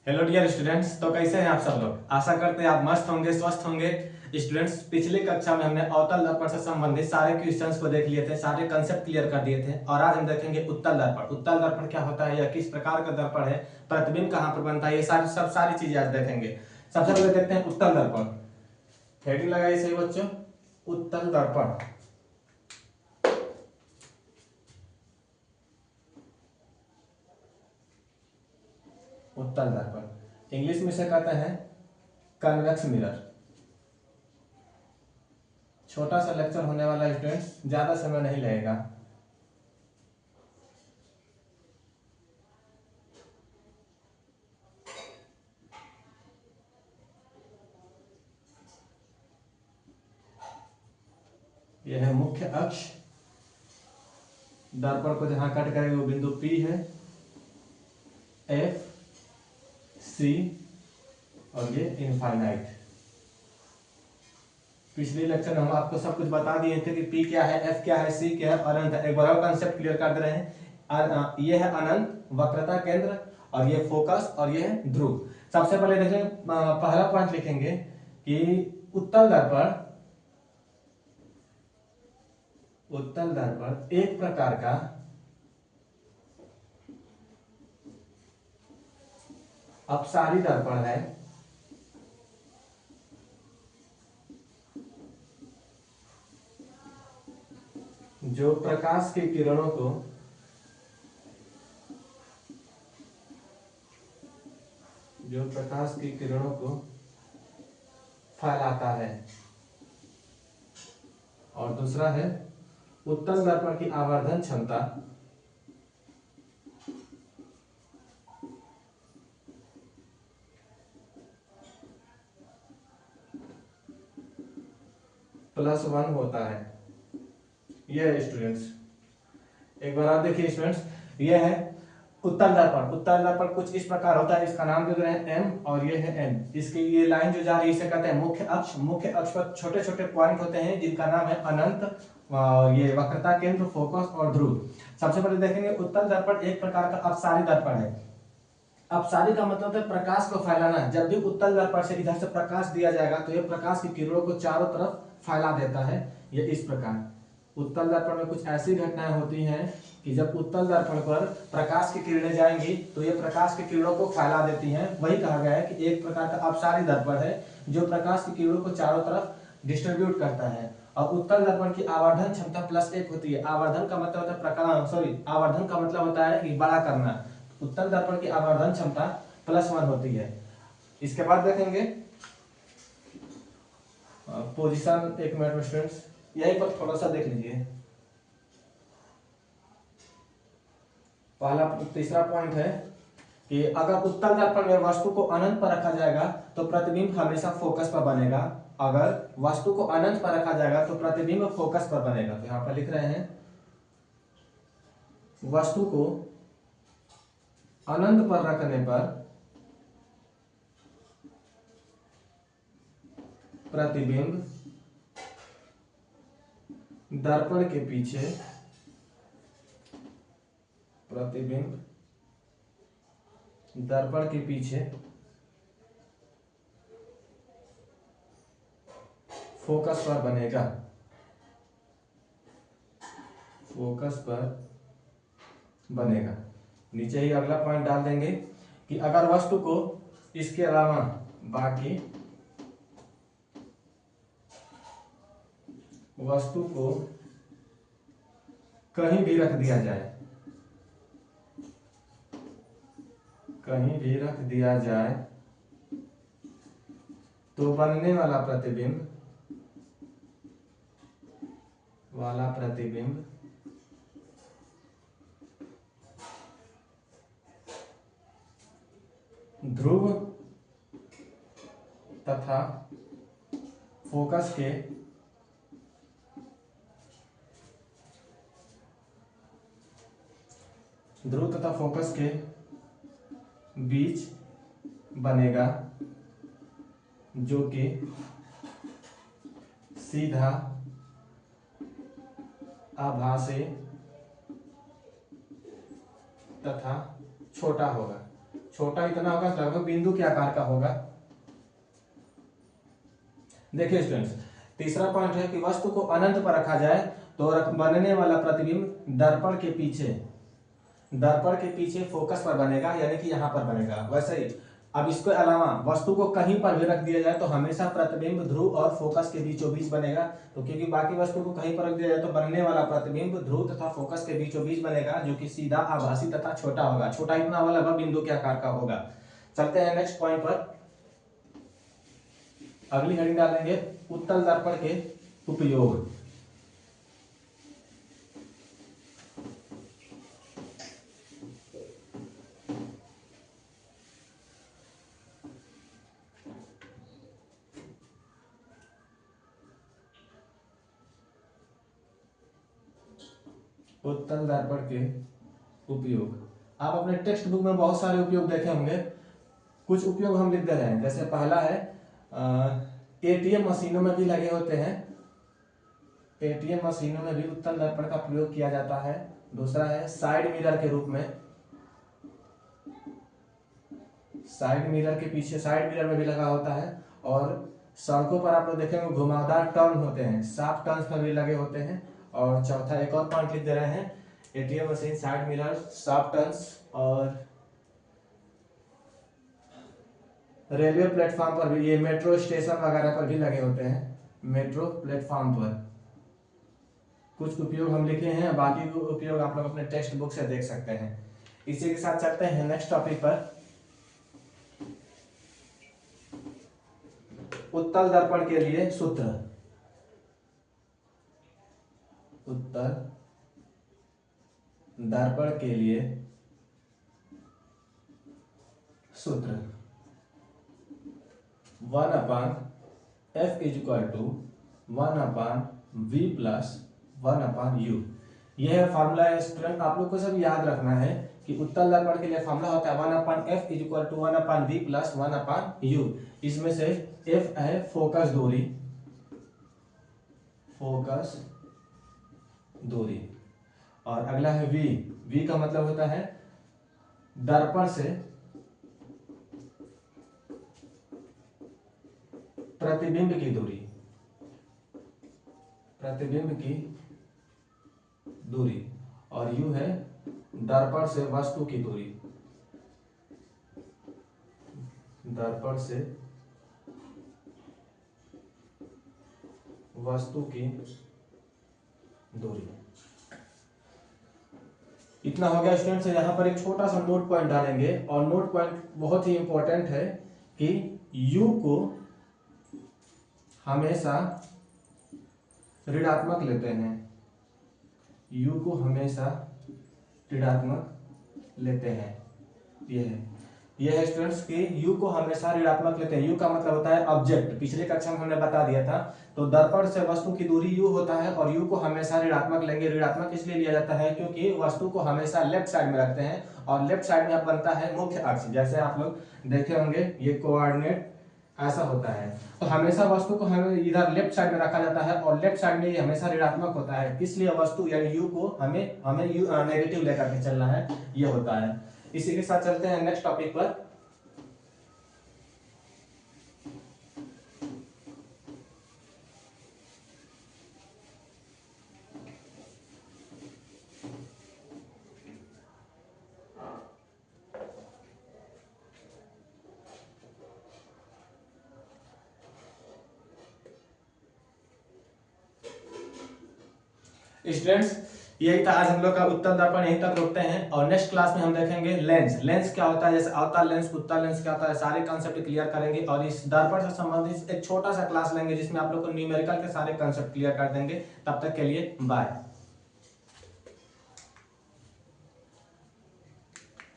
Hello dear students, तो कैसे हैं आप सब लोग। आशा करते हैं आप मस्त होंगे, स्वस्थ होंगे। स्टूडेंट्स, पिछली कक्षा में हमने अवतल दर्पण से संबंधित सारे क्वेश्चंस को देख लिए थे, सारे कंसेप्ट क्लियर कर दिए थे। और आज हम देखेंगे उत्तल दर्पण। उत्तल दर्पण क्या होता है, यह किस प्रकार का दर्पण है, प्रतिबिंब कहाँ पर बनता है, ये सारी चीजें आज देखेंगे। सबसे पहले देखते हैं उत्तल दर्पण। हेडिंग लगाइए सही बच्चों, उत्तल दर्पण। उत्तल दर्पण इंग्लिश में से कहते हैं कन्वेक्स मिरर। छोटा सा लेक्चर होने वाला है स्टूडेंट्स, ज्यादा समय नहीं लगेगा। यह है मुख्य अक्ष। दर्पण को जहां कट करेंगे वो बिंदु P है, F, C और ये इनफाइनाइट। पिछले लेक्चर में हम आपको सब कुछ बता दिए थे कि P क्या है, F क्या है, C क्या है, अनंत है। एक बार और कंसेप्ट क्लियर कर दे रहे हैं। ये है अनंत, वक्रता केंद्र, और ये फोकस, और ये है ध्रुव। सबसे पहले देखें, पहला पॉइंट लिखेंगे कि उत्तल दर्पण एक प्रकार का अपसारी दर्पण है जो प्रकाश के किरणों को फैलाता है। और दूसरा है उत्तल दर्पण की आवर्धन क्षमता +1 होता है। यह है स्टूडेंट्स, एक बार आप देखिए स्टूडेंट्स, यह है उत्तल दर्पण। उत्तल दर्पण कुछ इस प्रकार होता है, इसका नाम दे रहे हैं M और ये है N। इसकी ये लाइन जो जा रही है इसे कहते हैं मुख्य अक्ष। मुख्य अक्ष पर छोटे छोटे पॉइंट होते हैं जिनका नाम है अनंत, ये वक्रता केंद्र, फोकस और ध्रुव। सबसे पहले देखेंगे उत्तल दर्पण एक प्रकार का अपसारी दर्पण है। अपसारी का मतलब है प्रकाश को फैलाना। जब भी उत्तल दर्पण से इधर से प्रकाश दिया जाएगा तो ये प्रकाश की किरणों को चारों तरफ फैला देता है। ये इस प्रकार उत्तल दर्पण में कुछ ऐसी घटनाएं होती हैं कि जब उत्तल दर्पण पर प्रकाश की किरणें जाएंगी तो ये प्रकाश की किरणों को फैला देती हैं। वही कहा गया है कि एक प्रकार का अपसारी दर्पण है जो प्रकाश की किरणों को चारों तरफ डिस्ट्रीब्यूट करता है। और उत्तल दर्पण की आवर्धन क्षमता +1 होती है। आवर्धन का मतलब होता है आवर्धन का मतलब होता है कि बड़ा करना। उत्तल दर्पण की आवर्धन क्षमता +1 होती है। इसके बाद देखेंगे पोजीशन। एक मिनट में स्टूडेंट्स, यहीं पर थोड़ा सा देख लीजिए। तीसरा पॉइंट है कि अगर उत्तल दर्पण में वस्तु को अनंत पर रखा जाएगा तो प्रतिबिंब हमेशा फोकस पर बनेगा। अगर वस्तु को अनंत पर रखा जाएगा तो प्रतिबिंब फोकस पर बनेगा। तो यहां पर लिख रहे हैं वस्तु को अनंत पर रखने पर प्रतिबिंब दर्पण के पीछे फोकस पर बनेगा। नीचे ही अगला पॉइंट डाल देंगे कि अगर वस्तु को इसके अलावा बाकी वस्तु को कहीं भी रख दिया जाए तो बनने वाला प्रतिबिंब ध्रुव तथा फोकस के बीच बनेगा, जो कि सीधा, आभासी तथा छोटा होगा। छोटा इतना होगा, लगभग बिंदु के आकार का होगा। देखिए स्टूडेंट्स, तीसरा पॉइंट है कि वस्तु को अनंत पर रखा जाए तो बनने वाला प्रतिबिंब दर्पण के पीछे फोकस पर बनेगा, यानी कि यहाँ पर बनेगा। वैसे ही अब इसके अलावा वस्तु को कहीं पर भी रख दिया जाए तो हमेशा प्रतिबिंब ध्रुव और फोकस के बीचों बीच बनेगा। तो क्योंकि बाकी वस्तु को कहीं पर रख दिया जाए तो बनने वाला प्रतिबिंब ध्रुव तथा फोकस के बीचों बीच बनेगा, जो कि सीधा, आभासी तथा छोटा होगा। छोटा इतना वाला वह बिंदु के आकार का होगा। चलते हैं नेक्स्ट पॉइंट पर। अगली हेडिंग डालेंगे उत्तल दर्पण के उपयोग। उत्तल दर्पण के उपयोग, आप अपने टेक्स्ट बुक में बहुत सारे उपयोग देखे होंगे। कुछ उपयोग हम लिख दे रहे हैं। जैसे पहला है एटीएम मशीनों में भी लगे होते हैं, एटीएम मशीनों में भी उत्तल दर्पण का प्रयोग किया जाता है। दूसरा है साइड मिरर के रूप में, साइड मिरर के पीछे साइड मिरर में भी लगा होता है। और सड़कों पर आप लोग देखेंगे घुमावदार टर्न होते हैं, शार्प टर्न्स पर भी लगे होते हैं। और चौथा एक और पॉइंट लिख दे रहे हैं, ATM machine, side mirror, sharp turns और रेलवे प्लेटफॉर्म पर भी, ये मेट्रो स्टेशन वगैरह पर भी लगे होते हैं। मेट्रो प्लेटफॉर्म पर कुछ उपयोग हम लिखे हैं, बाकी उपयोग आप लोग अपने टेक्स्ट बुक से देख सकते हैं। इसी के साथ चलते हैं नेक्स्ट टॉपिक पर। उत्तल दर्पण के लिए सूत्र। उत्तल दर्पण के लिए सूत्र 1/f = 1/v + 1/u। यह है फॉर्मूला है स्टूडेंट, आप लोग को सब याद रखना है कि उत्तल दर्पण के लिए फॉर्मूला होता है 1/f = 1/v + 1/u। इसमें से f है फोकस दूरी, फोकस दूरी, और अगला है v। v का मतलब होता है दर्पण से प्रतिबिंब की दूरी, प्रतिबिंब की दूरी। और u है दर्पण से वस्तु की दूरी, दर्पण से वस्तु की दूरी। इतना हो गया स्टूडेंट्स। यहाँ पर एक छोटा सा नोट पॉइंट डालेंगे, और नोट पॉइंट बहुत ही इंपॉर्टेंट है कि u को हमेशा ऋणात्मक लेते हैं, u को हमेशा ऋणात्मक लेते हैं। यह है स्टूडेंट्स कि u को हमेशा ऋणात्मक लेते हैं। u का मतलब होता है ऑब्जेक्ट, पिछले कक्षा में हमने बता दिया था। तो दर्पण से वस्तु की दूरी u होता है, और u को हमेशा ऋणात्मक लेंगे। ऋणात्मक इसलिए लिया जाता है क्योंकि वस्तु को हमेशा लेफ्ट साइड में रखते हैं, और लेफ्ट साइड में अब बनता है मुख्य अक्ष। जैसे आप लोग देखे होंगे ये कोऑर्डिनेट ऐसा होता है, तो हमेशा वस्तु को हमें इधर लेफ्ट साइड में रखा जाता है, और लेफ्ट साइड में ये हमेशा ऋणात्मक होता है। इसलिए वस्तु यानी u को हमें u नेगेटिव लेकर के चलना है, ये होता है। इसी के साथ चलते हैं नेक्स्ट टॉपिक पर। स्टूडेंट्स, यही था आज हम लोग का उत्तल दर्पण, यहीं तक रोकते हैं। और नेक्स्ट क्लास में हम देखेंगे लेंस। लेंस क्या होता है, जैसे अवतल लेंस, उत्तल लेंस क्या होता है, सारे कॉन्सेप्ट क्लियर करेंगे। और इस दर्पण से संबंधित एक छोटा सा क्लास लेंगे जिसमें आप लोग को न्यूमेरिकल के सारे कॉन्सेप्ट क्लियर कर देंगे। तब तक के लिए बाय।